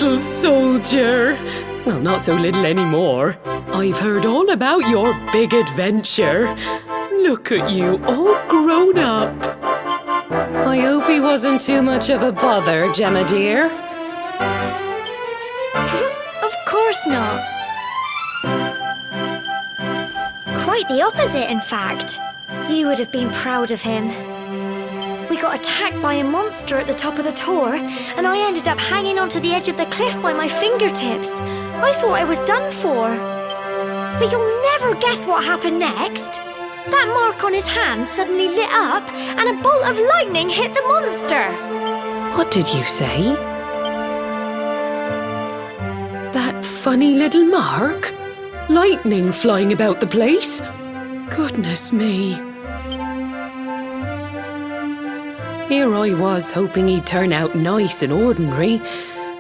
little soldier. Well, not so little anymore. I've heard all about your big adventure. Look at you, all grown up. I hope he wasn't too much of a bother, Gemma dear. Of course not. Quite the opposite, in fact. You would have been proud of him. We got attacked by a monster at the top of the tor, and I ended up hanging onto the edge of the cliff by my fingertips. I thought I was done for. But you'll never guess what happened next. That mark on his hand suddenly lit up, and a bolt of lightning hit the monster. What did you say? That funny little mark? Lightning flying about the place? Goodness me. Here I was hoping he'd turn out nice and ordinary,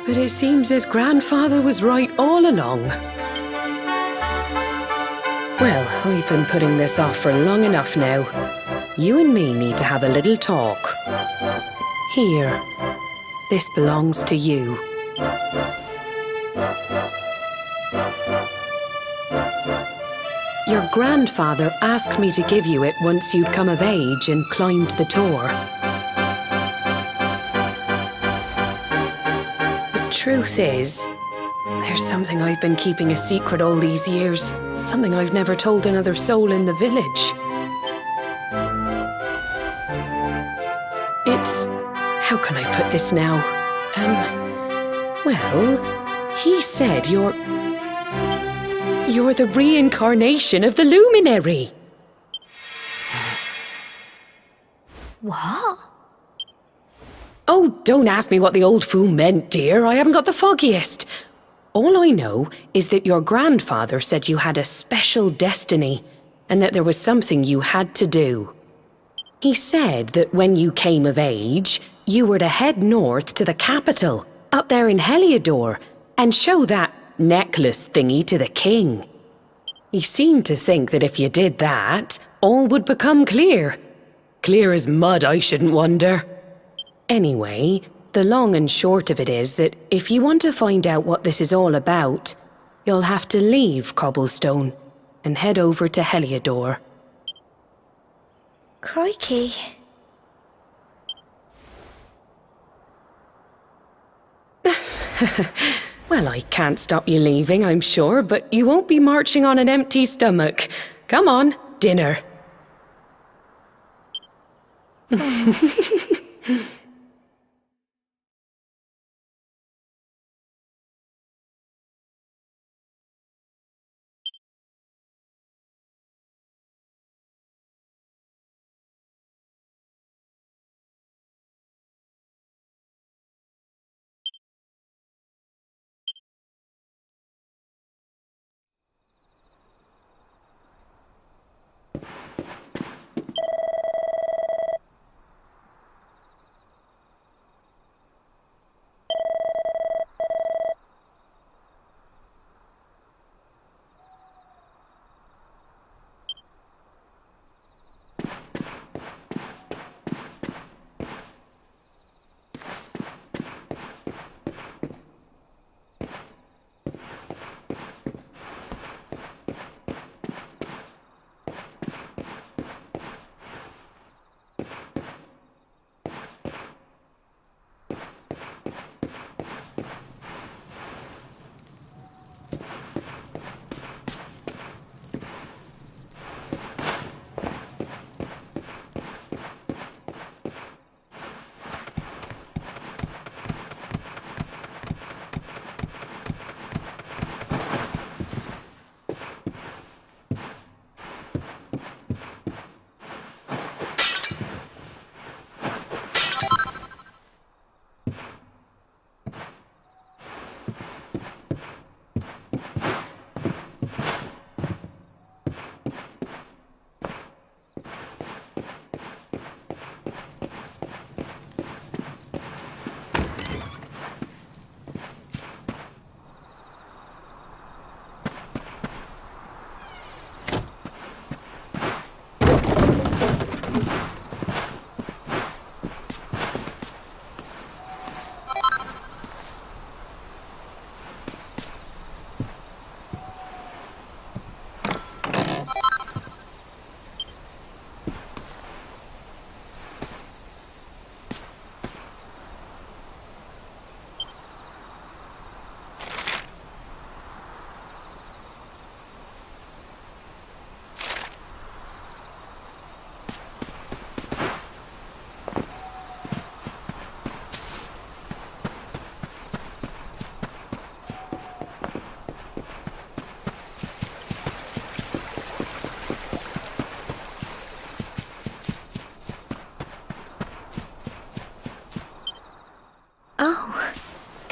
but it seems his grandfather was right all along. Well, I've been putting this off for long enough now. You and me need to have a little talk. Here, this belongs to you. Your grandfather asked me to give you it once you'd come of age and climbed the tor. The truth is, there's something I've been keeping a secret all these years. Something I've never told another soul in the village. It's... how can I put this now? Well, he said you're the reincarnation of the luminary. What? Oh, don't ask me what the old fool meant, dear. I haven't got the foggiest. All I know is that your grandfather said you had a special destiny and that there was something you had to do. He said that when you came of age, you were to head north to the capital, up there in Heliodor, and show that necklace thingy to the king. He seemed to think that if you did that, all would become clear. Clear as mud, I shouldn't wonder. Anyway, the long and short of it is that if you want to find out what this is all about, you'll have to leave Cobblestone and head over to Heliodor. Crikey. Well, I can't stop you leaving, I'm sure, but you won't be marching on an empty stomach. Come on, dinner.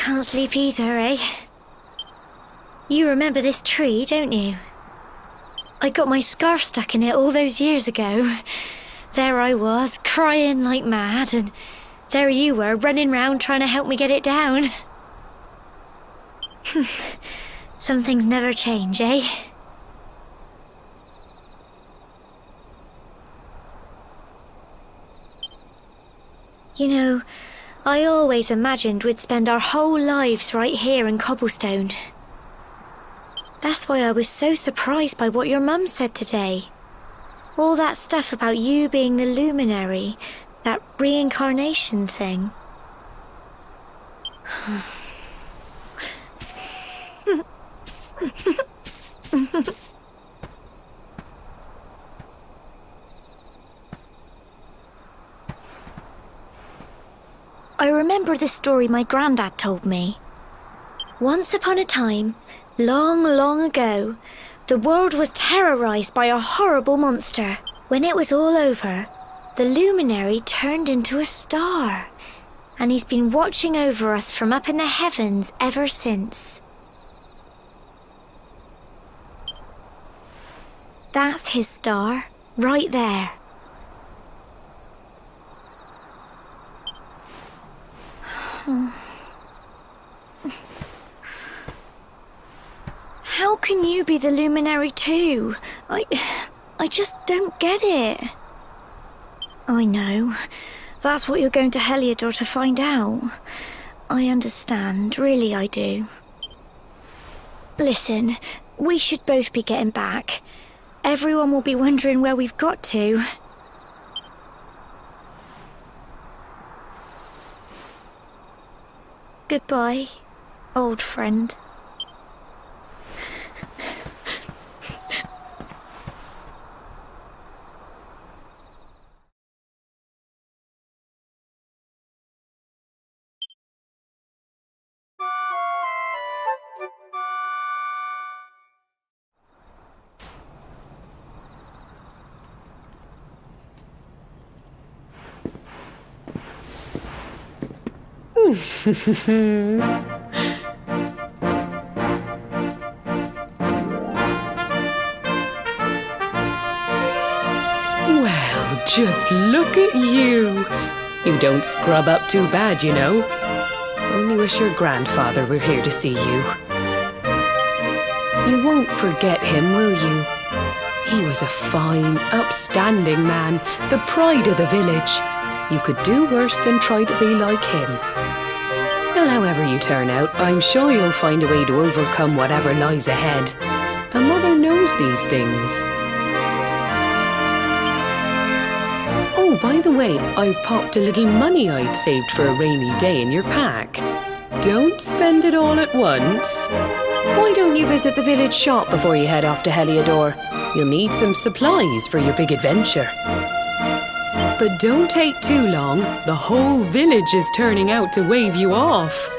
can't sleep either, eh? You remember this tree, don't you? I got my scarf stuck in it all those years ago. There I was, crying like mad, and there you were, running round trying to help me get it down. Some things never change, eh? You know, I always imagined we'd spend our whole lives right here in Cobblestone. That's why I was so surprised by what your mum said today. All that stuff about you being the luminary, that reincarnation thing. I remember the story my granddad told me. Once upon a time, long, long ago, the world was terrorized by a horrible monster. When it was all over, the luminary turned into a star, and he's been watching over us from up in the heavens ever since. That's his star, right there. How can you be the luminary too? I just don't get it. I know. That's what you're going to Heliodor to find out. I understand, really I do. Listen, we should both be getting back. Everyone will be wondering where we've got to. Goodbye, old friend. Well, just look at you. You don't scrub up too bad, you know. Only wish your grandfather were here to see you. You won't forget him, will you? He was a fine, upstanding man, the pride of the village. You could do worse than try to be like him. Well, however you turn out, I'm sure you'll find a way to overcome whatever lies ahead. A mother knows these things. Oh, by the way, I've popped a little money I'd saved for a rainy day in your pack. Don't spend it all at once. Why don't you visit the village shop before you head off to Heliodor? You'll need some supplies for your big adventure. But don't take too long. The whole village is turning out to wave you off.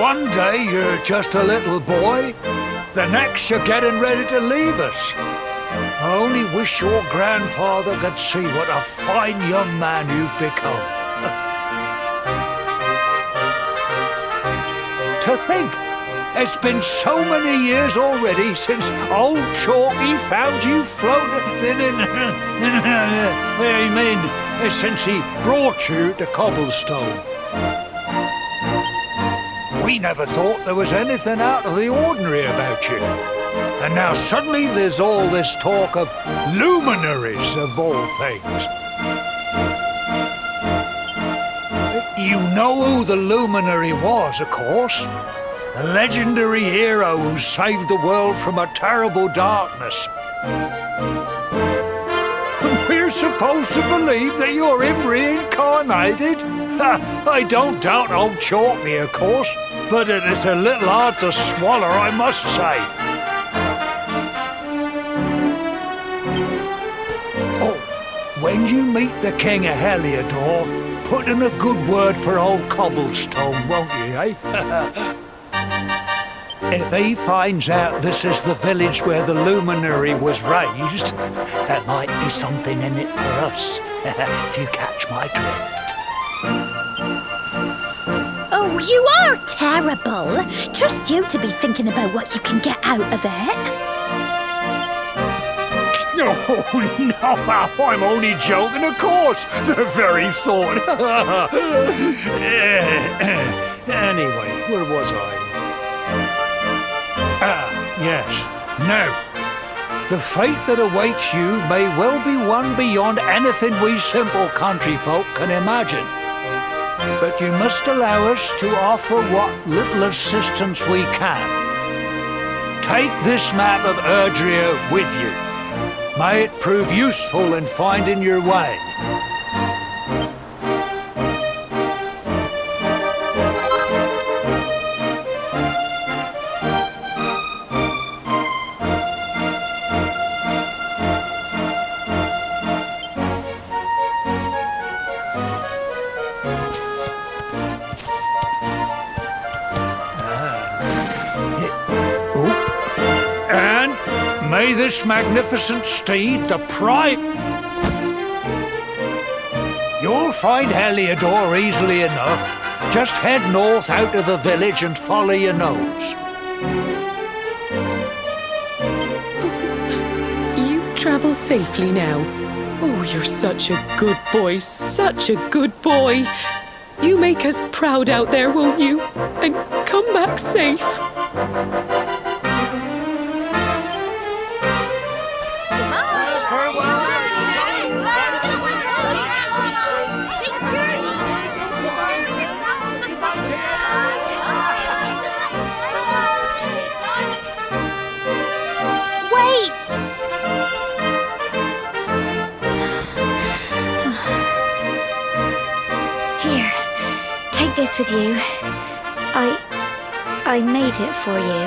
one day you're just a little boy, the next you're getting ready to leave us. I only wish your grandfather could see what a fine young man you've become. To think, it's been so many years already since old Chalky found you floating in... I mean, since he brought you to Cobblestone. We never thought there was anything out of the ordinary about you. And now suddenly there's all this talk of luminaries, of all things. You know who the luminary was, of course. A legendary hero who saved the world from a terrible darkness. We're supposed to believe that you're him reincarnated? I don't doubt old Chalky, of course, but it is a little hard to swallow, I must say. Oh, when you meet the King of Heliodor, put in a good word for old Cobblestone, won't you, eh? If he finds out this is the village where the luminary was raised, there might be something in it for us, if you catch my drift. Oh, you are terrible. Trust you to be thinking about what you can get out of it. Oh, no, I'm only joking, of course. The very thought. Anyway, where was I? Yes. Now, the fate that awaits you may well be one beyond anything we simple country folk can imagine. But you must allow us to offer what little assistance we can. Take this map of Erdrea with you. May it prove useful in finding your way. May this magnificent steed, the pride... You'll find Heliodor easily enough. Just head north out of the village and follow your nose. You travel safely now. Oh, you're such a good boy, such a good boy. You make us proud out there, won't you? And come back safe. This with you. I made it for you.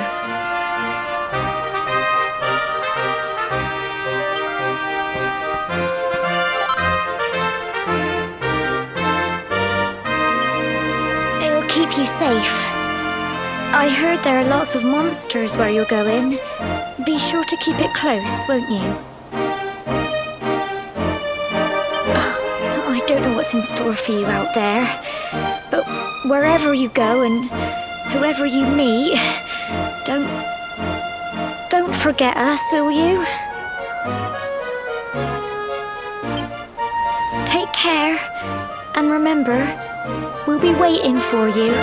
It'll keep you safe. I heard there are lots of monsters where you're going. Be sure to keep it close, won't you? I don't know what's in store for you out there. But wherever you go and whoever you meet, don't forget us, will you? Take care, and remember, we'll be waiting for you.